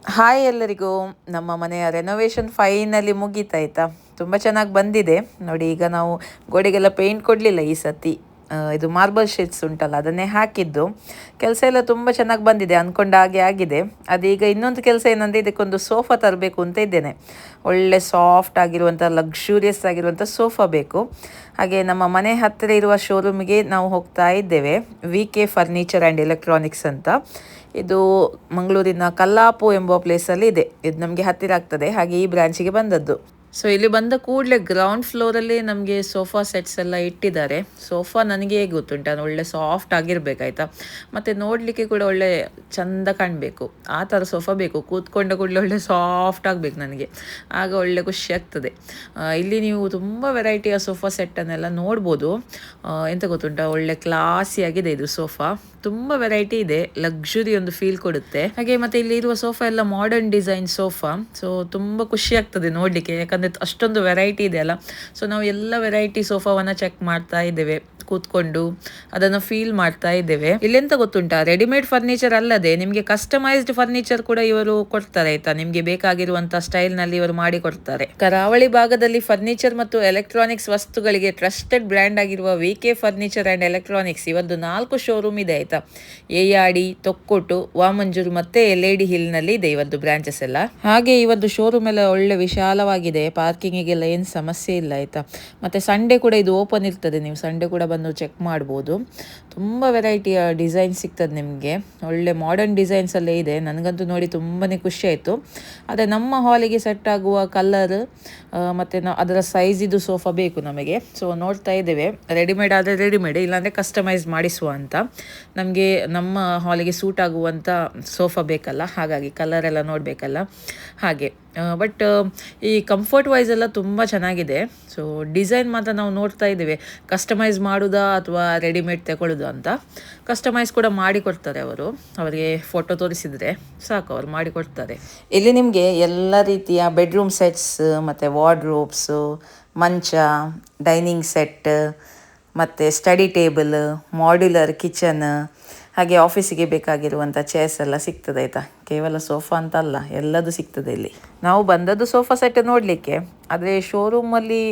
Hi ಎಲ್ಲರಿಗೂ. ನಮ್ಮ ಮನೆಯ ರೆನೋವೇಷನ್ ಫೈನಲಿ ಮುಗೀತಾಯ್ತಾ. ತುಂಬ ಚೆನ್ನಾಗಿ ಬಂದಿದೆ ನೋಡಿ. ಈಗ ನಾವು ಗೋಡೆಗೆಲ್ಲ ಪೇಂಟ್ ಕೊಡಲಿಲ್ಲ ಈ ಸತಿ. ಇದು ಮಾರ್ಬಲ್ ಶೀಟ್ಸ್ ಉಂಟಲ್ಲ ಅದನ್ನೇ ಹಾಕಿದ್ದು. ಕೆಲಸ ಎಲ್ಲ ತುಂಬ ಚೆನ್ನಾಗಿ ಬಂದಿದೆ, ಅಂದ್ಕೊಂಡ ಹಾಗೆ ಆಗಿದೆ. ಅದೀಗ ಇನ್ನೊಂದು ಕೆಲಸ ಏನಂದರೆ ಇದಕ್ಕೊಂದು ಸೋಫಾ ತರಬೇಕು ಅಂತ ಇದ್ದೇನೆ. ಒಳ್ಳೆ ಸಾಫ್ಟ್ ಆಗಿರುವಂಥ ಲಕ್ಸುರಿಯಸ್ ಆಗಿರುವಂಥ ಸೋಫಾ ಬೇಕು. ಹಾಗೆ ನಮ್ಮ ಮನೆ ಹತ್ತಿರ ಇರುವ ಶೋರೂಮಿಗೆ ನಾವು ಹೋಗ್ತಾ ಇದ್ದೇವೆ. VK ಫರ್ನಿಚರ್ ಆ್ಯಂಡ್ ಎಲೆಕ್ಟ್ರಾನಿಕ್ಸ್ ಅಂತ. ಇದು ಮಂಗಳೂರಿನ ಕಲ್ಲಾಪು ಎಂಬ ಪ್ಲೇಸಲ್ಲಿ ಇದೆ. ಇದು ನಮಗೆ ಹತ್ತಿರ ಆಗ್ತದೆ, ಹಾಗೆ ಈ ಬ್ರಾಂಚಿಗೆ ಬಂದದ್ದು. ಸೊ ಇಲ್ಲಿ ಬಂದ ಕೂಡಲೇ ಗ್ರೌಂಡ್ ಫ್ಲೋರಲ್ಲಿ ನಮಗೆ ಸೋಫಾ ಸೆಟ್ಸ್ ಎಲ್ಲ ಇಟ್ಟಿದ್ದಾರೆ. ಸೋಫಾ ನನಗೆ ಹೇಗೆ ಗೊತ್ತುಂಟ, ಒಳ್ಳೆ ಸಾಫ್ಟ್ ಆಗಿರಬೇಕಾಯ್ತಾ, ಮತ್ತು ನೋಡಲಿಕ್ಕೆ ಕೂಡ ಒಳ್ಳೆ ಚಂದ ಕಾಣಬೇಕು. ಆ ಥರ ಸೋಫಾ ಬೇಕು. ಕೂತ್ಕೊಂಡ ಕೂಡಲೇ ಒಳ್ಳೆ ಸಾಫ್ಟ್ ಆಗಬೇಕು ನನಗೆ, ಆಗ ಒಳ್ಳೆ ಖುಷಿ ಆಗ್ತದೆ. ಇಲ್ಲಿ ನೀವು ತುಂಬ ವೆರೈಟಿಯ ಸೋಫಾ ಸೆಟ್ಟನ್ನೆಲ್ಲ ನೋಡ್ಬೋದು. ಎಂತ ಗೊತ್ತುಂಟ, ಒಳ್ಳೆ ಕ್ಲಾಸಿ ಆಗಿದೆ ಇದು ಸೋಫಾ. ತುಂಬ ವೆರೈಟಿ ಇದೆ, ಲಕ್ಸುರಿ ಒಂದು ಫೀಲ್ ಕೊಡುತ್ತೆ. ಹಾಗೆ ಮತ್ತೆ ಇಲ್ಲಿ ಇರುವ ಸೋಫಾ ಎಲ್ಲ ಮಾಡರ್ನ್ ಡಿಸೈನ್ ಸೋಫಾ. ಸೊ ತುಂಬ ಖುಷಿ ಆಗ್ತದೆ ನೋಡಲಿಕ್ಕೆ, ಯಾಕಂದರೆ ಅಷ್ಟೊಂದು ವೆರೈಟಿ ಇದೆ ಅಲ್ಲ. ಸೊ ನಾವು ಎಲ್ಲ ವೆರೈಟಿ ಸೋಫಾವನ್ನು ಚೆಕ್ ಮಾಡ್ತಾ ಇದ್ದೇವೆ, ಕೂತ್ಕೊಂಡು ಅದನ್ನು ಫೀಲ್ ಮಾಡ್ತಾ ಇದ್ದೇವೆ. ಇಲ್ಲೆಂತ ಗೊತ್ತುಂಟಾ, ರೆಡಿಮೇಡ್ ಫರ್ನಿಚರ್ ಅಲ್ಲದೆ ನಿಮಗೆ ಕಸ್ಟಮೈಸ್ಡ್ ಫರ್ನಿಚರ್ ಕೂಡ ಇವರು ಕೊಡ್ತಾರೆ ಆಯ್ತಾ. ನಿಮಗೆ ಬೇಕಾಗಿರುವಂತಹ ಸ್ಟೈಲ್ ನಲ್ಲಿ ಇವರು ಮಾಡಿ ಕೊಡ್ತಾರೆ. ಕರಾವಳಿ ಭಾಗದಲ್ಲಿ ಫರ್ನಿಚರ್ ಮತ್ತು ಎಲೆಕ್ಟ್ರಾನಿಕ್ಸ್ ವಸ್ತುಗಳಿಗೆ ಟ್ರಸ್ಟೆಡ್ ಬ್ರ್ಯಾಂಡ್ ಆಗಿರುವ VK ಫರ್ನಿಚರ್ ಅಂಡ್ ಎಲೆಕ್ಟ್ರಾನಿಕ್ಸ್ ಇವತ್ತು 4 ಶೋರೂಮ್ ಇದೆ ಆಯ್ತಾ. ಏಯಾಡಿ, ತೊಕ್ಕೊಟ್ಟು, ವಾಮಂಜೂರು ಮತ್ತೆ LAD ಹಿಲ್ ನಲ್ಲಿ ಇದೆ ಇವತ್ತು ಬ್ರಾಂಚಸ್ ಎಲ್ಲ. ಹಾಗೆ ಇವತ್ತು ಶೋರೂಮ್ ಎಲ್ಲ ಒಳ್ಳೆ ವಿಶಾಲವಾಗಿದೆ, ಪಾರ್ಕಿಂಗಿಗೆಲ್ಲ ಏನು ಸಮಸ್ಯೆ ಇಲ್ಲ ಆಯ್ತಾ. ಮತ್ತೆ ಸಂಡೇ ಕೂಡ ಇದು ಓಪನ್ ಇರ್ತದೆ, ನೀವು ಸಂಡೇ ಕೂಡ ಬಂದು ಚೆಕ್ ಮಾಡ್ಬೋದು. ತುಂಬ ವೆರೈಟಿಯ ಡಿಸೈನ್ ಸಿಗ್ತದೆ ನಿಮಗೆ, ಒಳ್ಳೆ ಮಾಡರ್ನ್ ಡಿಸೈನ್ಸ್ ಅಲ್ಲೇ ಇದೆ. ನನಗಂತೂ ನೋಡಿ ತುಂಬಾ ಖುಷಿ ಆಯಿತು. ಅದೇ ನಮ್ಮ ಹಾಲಿಗೆ ಸೆಟ್ ಆಗುವ ಕಲರ್ ಮತ್ತು ಅದರ ಸೈಜಿದು ಸೋಫಾ ಬೇಕು ನಮಗೆ. ಸೊ ನೋಡ್ತಾ ಇದ್ದೇವೆ, ರೆಡಿಮೇಡ್ ಆದರೆ ರೆಡಿಮೇಡ್, ಇಲ್ಲಾಂದರೆ ಕಸ್ಟಮೈಸ್ ಮಾಡಿಸುವ ಅಂತ. ನಮಗೆ ನಮ್ಮ ಹಾಲಿಗೆ ಸೂಟ್ ಆಗುವಂಥ ಸೋಫಾ ಬೇಕಲ್ಲ, ಹಾಗಾಗಿ ಕಲರ್ ಎಲ್ಲ ನೋಡಬೇಕಲ್ಲ ಹಾಗೆ. ಬಟ್ ಈ ಕಂಫರ್ಟ್ ವೈಸ್ ಎಲ್ಲ ತುಂಬ ಚೆನ್ನಾಗಿದೆ. ಸೊ ಡಿಸೈನ್ ಮಾತ್ರ ನಾವು ನೋಡ್ತಾ ಇದ್ದೇವೆ, ಕಸ್ಟಮೈಸ್ ಮಾಡೋದಾ ಅಥವಾ ರೆಡಿಮೇಡ್ ತಗೊಳ್ಳೋದು ಅಂತ. ಕಸ್ಟಮೈಸ್ ಕೂಡ ಮಾಡಿ ಕೊಡ್ತಾರೆ ಅವರು, ಅವರಿಗೆ ಫೋಟೋ ತೋರಿಸಿದರೆ ಸಾಕು, ಅವರು ಮಾಡಿ ಕೊಡ್ತಾರೆ. ಇಲ್ಲಿ ನಿಮಗೆ ಎಲ್ಲ ರೀತಿಯ ಬೆಡ್ರೂಮ್ ಸೆಟ್ಸ್ ಮತ್ತು ವಾರ್ಡ್ರೋಬ್ಸು, ಮಂಚ, ಡೈನಿಂಗ್ ಸೆಟ್ ಮತ್ತು ಸ್ಟಡಿ ಟೇಬಲ್, ಮಾಡ್ಯುಲರ್ ಕಿಚನ್, ಹಾಗೆ ಆಫೀಸಿಗೆ ಬೇಕಾಗಿರುವಂಥ ಚೇರ್ಸ್ ಎಲ್ಲ ಸಿಗ್ತದೆ ಆಯಿತಾ. ಕೇವಲ ಸೋಫಾ ಅಂತ ಅಲ್ಲ, ಎಲ್ಲದು ಸಿಗ್ತದೆ ಇಲ್ಲಿ. ನಾವು ಬಂದದ್ದು ಸೋಫಾ ಸೆಟ್ ನೋಡಲಿಕ್ಕೆ, ಆದರೆ ಶೋರೂಮಲ್ಲಿ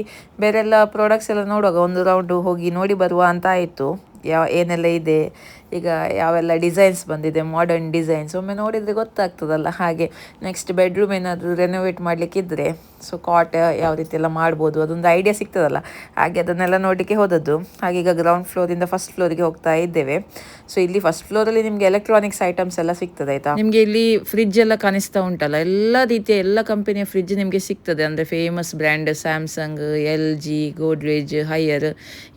ಬೇರೆಲ್ಲ ಪ್ರಾಡಕ್ಟ್ಸ್ ಎಲ್ಲ ನೋಡುವಾಗ ಒಂದು ರೌಂಡು ಹೋಗಿ ನೋಡಿ ಬರುವ ಅಂತ ಆಯಿತು. ಏನೆಲ್ಲ ಇದೆ ಈಗ, ಯಾವೆಲ್ಲ ಡಿಸೈನ್ಸ್ ಬಂದಿದೆ, ಮಾಡರ್ನ್ ಡಿಸೈನ್ಸ್ ಒಮ್ಮೆ ನೋಡಿದರೆ ಗೊತ್ತಾಗ್ತದಲ್ಲ. ಹಾಗೆ ನೆಕ್ಸ್ಟ್ ಬೆಡ್ರೂಮ್ ಏನಾದರೂ ರೆನೋವೇಟ್ ಮಾಡಲಿಕ್ಕಿದ್ರೆ ಸೊ ಕಾಟ್ ಯಾವ ರೀತಿ ಎಲ್ಲ ಮಾಡ್ಬೋದು ಅದೊಂದು ಐಡಿಯಾ ಸಿಗ್ತದಲ್ಲ, ಹಾಗೆ ಅದನ್ನೆಲ್ಲ ನೋಡಲಿಕ್ಕೆ ಹೋದದ್ದು. ಹಾಗೆ ಈಗ ಗ್ರೌಂಡ್ ಫ್ಲೋರಿಂದ ಫಸ್ಟ್ ಫ್ಲೋರಿಗೆ ಹೋಗ್ತಾ ಇದ್ದೇವೆ. ಸೊ ಇಲ್ಲಿ ಫಸ್ಟ್ ಫ್ಲೋರಲ್ಲಿ ನಿಮಗೆ ಎಲೆಕ್ಟ್ರಾನಿಕ್ಸ್ ಐಟಮ್ಸ್ ಎಲ್ಲ ಸಿಗ್ತದೆ ಆಯಿತಾ. ನಿಮಗೆ ಇಲ್ಲಿ ಫ್ರಿಡ್ಜ್ ಎಲ್ಲ ಕಾಣಿಸ್ತಾ ಉಂಟಲ್ಲ, ಎಲ್ಲ ರೀತಿಯ ಎಲ್ಲ ಕಂಪನಿಯ ಫ್ರಿಡ್ಜ್ ನಿಮಗೆ ಸಿಗ್ತದೆ. ಅಂದರೆ famous brand Samsung, LG, Godrej, higher,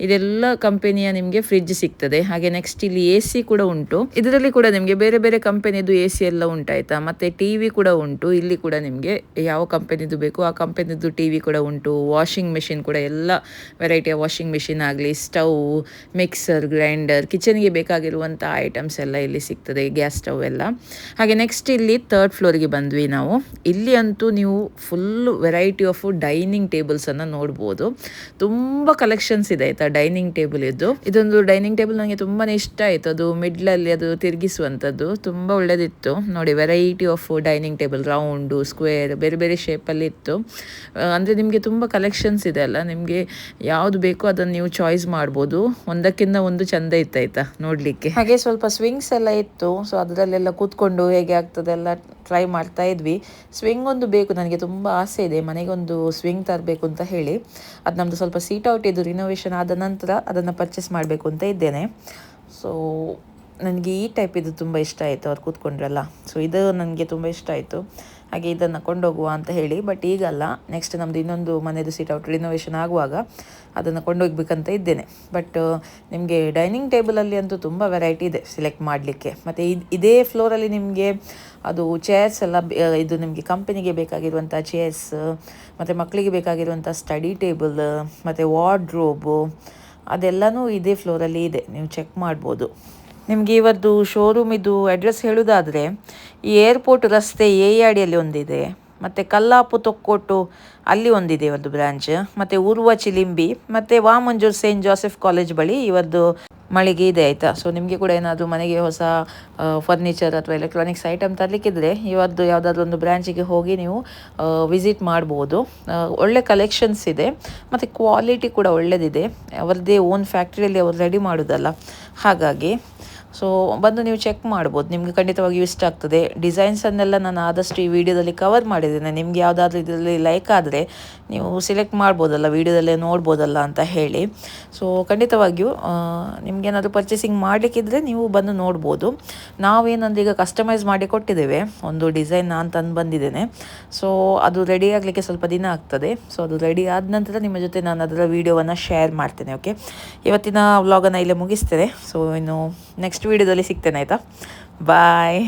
ಇದೆಲ್ಲ ಕಂಪನಿಯ ನಿಮಗೆ ಫ್ರಿಡ್ಜ್ ಸಿಗ್ತದೆ. ಹಾಗೆ ನೆಕ್ಸ್ಟ್ ಇಲ್ಲಿ AC ಕೂಡ ಉಂಟು. ಇದರಲ್ಲಿ ಕೂಡ ನಿಮಗೆ ಬೇರೆ ಬೇರೆ ಕಂಪನಿದು AC ಎಲ್ಲ ಉಂಟಾಯ್ತಾ. ಮತ್ತೆ TV ಕೂಡ ಉಂಟು. ಇಲ್ಲಿ ಕೂಡ ನಿಮಗೆ ಯಾವ ಕಂಪನಿದು ಬೇಕು ಆ ಕಂಪನಿದು TV ಕೂಡ ಉಂಟು. ವಾಷಿಂಗ್ ಮೆಷಿನ್ ಕೂಡ ಎಲ್ಲ ವೆರೈಟಿಯ ವಾಷಿಂಗ್ ಮೆಷಿನ್ ಆಗಲಿ, ಸ್ಟವ್, ಮಿಕ್ಸರ್, ಗ್ರೈಂಡರ್, ಕಿಚನ್ಗೆ ಬೇಕಾಗಿರುವಂಥ ಐಟಮ್ಸ್ ಎಲ್ಲ ಇಲ್ಲಿ ಸಿಗ್ತದೆ, ಗ್ಯಾಸ್ ಸ್ಟವ್ ಎಲ್ಲ. ಹಾಗೆ ನೆಕ್ಸ್ಟ್ ಇಲ್ಲಿ 3rd ಫ್ಲೋರಿಗೆ ಬಂದ್ವಿ ನಾವು. ಇಲ್ಲಿ ಅಂತೂ ನೀವು full variety of dining tables ಅನ್ನು ನೋಡ್ಬೋದು. ತುಂಬ ಕಲೆಕ್ಷನ್ಸ್ ಇದೆ ಆಯ್ತಾ ಡೈನಿಂಗ್ ಟೇಬಲ್ ಇದ್ದು. ಇದೊಂದು ಡೈನಿಂಗ್ ಟೇಬಲ್ ನನಗೆ ತುಂಬಾ ಇಷ್ಟ ಆಯಿತು. ಅದು ಮಿಡ್ಲಲ್ಲಿ ಅದು ತಿರುಗಿಸುವಂಥದ್ದು ತುಂಬ ಒಳ್ಳೆದಿತ್ತು ನೋಡಿ. Variety of dining table, round, square, ಬೇರೆ ಬೇರೆ ಶೇಪಲ್ಲಿ ಇತ್ತು. ಅಂದರೆ ನಿಮಗೆ ತುಂಬ ಕಲೆಕ್ಷನ್ಸ್ ಇದೆ ಅಲ್ಲ, ನಿಮಗೆ ಯಾವುದು ಬೇಕೋ ಅದನ್ನು ನೀವು ಚಾಯ್ಸ್ ಮಾಡ್ಬೋದು. ಒಂದಕ್ಕಿಂತ ಒಂದು ಚೆಂದ ಇತ್ತಾಯ್ತಾ ನೋಡಲಿಕ್ಕೆ. ಹಾಗೆ ಸ್ವಲ್ಪ ಸ್ವಿಂಗ್ಸ್ ಎಲ್ಲ ಇತ್ತು. ಸೊ ಅದರಲ್ಲೆಲ್ಲ ಕೂತ್ಕೊಂಡು ಹೇಗೆ ಆಗ್ತದೆ ಎಲ್ಲ ಟ್ರೈ ಮಾಡ್ತಾ ಇದ್ವಿ. ಸ್ವಿಂಗ್ ಒಂದು ಬೇಕು, ನನಗೆ ತುಂಬ ಆಸೆ ಇದೆ ಮನೆಗೊಂದು ಸ್ವಿಂಗ್ ತರಬೇಕು ಅಂತ ಹೇಳಿ. ಅದು ನಮ್ಮದು ಸ್ವಲ್ಪ ಸೀಟ್ ಔಟ್ ಇದು, ರಿನೋವೇಷನ್ ಆದ ನಂತರ ಅದನ್ನು ಪರ್ಚೇಸ್ ಮಾಡಬೇಕು ಅಂತ ಇದ್ದೇನೆ. ಸೊ ನನಗೆ ಈ ಟೈಪ್ ಇದು ತುಂಬ ಇಷ್ಟ ಆಯಿತು, ಅವ್ರು ಕೂತ್ಕೊಂಡ್ರಲ್ಲ. ಸೊ ಇದು ನನಗೆ ತುಂಬ ಇಷ್ಟ ಆಯಿತು. ಹಾಗೆ ಇದನ್ನು ಕೊಂಡೋಗುವ ಅಂತ ಹೇಳಿ, ಬಟ್ ಈಗಲ್ಲ, ನೆಕ್ಸ್ಟ್ ನಮ್ಮದು ಇನ್ನೊಂದು ಮನೆಯದು ಸೀಟ್ ಔಟ್ ರಿನೋವೇಷನ್ ಆಗುವಾಗ ಅದನ್ನು ಕೊಂಡೋಗ್ಬೇಕಂತ ಇದ್ದೇನೆ. ಬಟ್ ನಿಮಗೆ ಡೈನಿಂಗ್ ಟೇಬಲಲ್ಲಿ ಅಂತೂ ತುಂಬ ವೆರೈಟಿ ಇದೆ ಸೆಲೆಕ್ಟ್ ಮಾಡಲಿಕ್ಕೆ. ಮತ್ತು ಇದೇ ಫ್ಲೋರಲ್ಲಿ ನಿಮಗೆ ಅದು ಚೇರ್ಸ್ ಎಲ್ಲ, ಇದು ನಿಮಗೆ ಕಂಪನಿಗೆ ಬೇಕಾಗಿರುವಂಥ ಚೇರ್ಸ್, ಮತ್ತು ಮಕ್ಕಳಿಗೆ ಬೇಕಾಗಿರುವಂಥ ಸ್ಟಡಿ ಟೇಬಲ್, ಮತ್ತು ವಾರ್ಡ್ರೋಬು, ಅದೆಲ್ಲನೂ ಇದೇ ಫ್ಲೋರಲ್ಲಿ ಇದೆ, ನೀವು ಚೆಕ್ ಮಾಡ್ಬೋದು. ನಿಮಗೆ ಇವತ್ತು ಶೋರೂಮ್ ಇದು ಅಡ್ರೆಸ್ ಹೇಳೋದಾದರೆ, ಈ ಏರ್ಪೋರ್ಟ್ ರಸ್ತೆ ಏಯಾಡಿಯಲ್ಲಿ ಒಂದಿದೆ, ಮತ್ತು ಕಲ್ಲಾಪು ತೊಕ್ಕೋಟು ಅಲ್ಲಿ ಒಂದಿದೆ ಇವರದ್ದು ಬ್ರ್ಯಾಂಚ್, ಮತ್ತು ಉರ್ವ ಚಿಲಿಂಬಿ, ಮತ್ತು ವಾಮಂಜೂರ್ ಸೇಂಟ್ ಜೋಸೆಫ್ ಕಾಲೇಜ್ ಬಳಿ ಇವರದ್ದು ಮಳಿಗೆ ಇದೆ ಆಯಿತಾ. ಸೊ ನಿಮಗೆ ಕೂಡ ಏನಾದರೂ ಮನೆಗೆ ಹೊಸ ಫರ್ನಿಚರ್ ಅಥವಾ ಎಲೆಕ್ಟ್ರಾನಿಕ್ಸ್ ಐಟಮ್ ತರಲಿಕ್ಕಿದ್ರೆ ಇವರದ್ದು ಯಾವುದಾದ್ರೂ ಒಂದು ಬ್ರ್ಯಾಂಚಿಗೆ ಹೋಗಿ ನೀವು ವಿಸಿಟ್ ಮಾಡ್ಬೋದು. ಒಳ್ಳೆ ಕಲೆಕ್ಷನ್ಸ್ ಇದೆ ಮತ್ತು ಕ್ವಾಲಿಟಿ ಕೂಡ ಒಳ್ಳೆಯದಿದೆ. ಅವರದ್ದೇ ಓನ್ ಫ್ಯಾಕ್ಟ್ರಿಯಲ್ಲಿ ಅವರು ರೆಡಿ ಮಾಡೋದಲ್ಲ, ಹಾಗಾಗಿ ಸೊ ಬಂದು ನೀವು ಚೆಕ್ ಮಾಡ್ಬೋದು. ನಿಮಗೆ ಖಂಡಿತವಾಗಿಯೂ ಇಷ್ಟ ಆಗ್ತದೆ. ಡಿಸೈನ್ಸನ್ನೆಲ್ಲ ನಾನು ಆದಷ್ಟು ಈ ವಿಡಿಯೋದಲ್ಲಿ ಕವರ್ ಮಾಡಿದ್ದೇನೆ. ನಿಮಗೆ ಯಾವುದಾದ್ರೂ ಇದರಲ್ಲಿ ಲೈಕ್ ಆದರೆ ನೀವು ಸೆಲೆಕ್ಟ್ ಮಾಡ್ಬೋದಲ್ಲ, ವಿಡಿಯೋದಲ್ಲೇ ನೋಡ್ಬೋದಲ್ಲ ಅಂತ ಹೇಳಿ. ಸೊ ಖಂಡಿತವಾಗಿಯೂ ನಿಮಗೇನಾದರೂ ಪರ್ಚೇಸಿಂಗ್ ಮಾಡಲಿಕ್ಕಿದ್ರೆ ನೀವು ಬಂದು ನೋಡ್ಬೋದು. ನಾವೇನಂದ್ರೆ ಈಗ ಕಸ್ಟಮೈಸ್ ಮಾಡಿ ಕೊಟ್ಟಿದ್ದೇವೆ, ಒಂದು ಡಿಸೈನ್ ನಾನು ತಂದು ಬಂದಿದ್ದೇನೆ. ಸೊ ಅದು ರೆಡಿ ಆಗಲಿಕ್ಕೆ ಸ್ವಲ್ಪ ದಿನ ಆಗ್ತದೆ. ಸೊ ಅದು ರೆಡಿ ಆದ ನಂತರ ನಿಮ್ಮ ಜೊತೆ ನಾನು ಅದರ ವಿಡಿಯೋವನ್ನು ಶೇರ್ ಮಾಡ್ತೇನೆ. ಓಕೆ, ಇವತ್ತಿನ ವ್ಲಾಗನ್ನು ಇಲ್ಲೇ ಮುಗಿಸ್ತೇನೆ. ಸೊ ಇನ್ನು ನೆಕ್ಸ್ಟ್ ವಿಡಿಯೋದಲ್ಲಿ ಸಿಗ್ತೇನೆ ಆಯಿತಾ. ಬಾಯ್.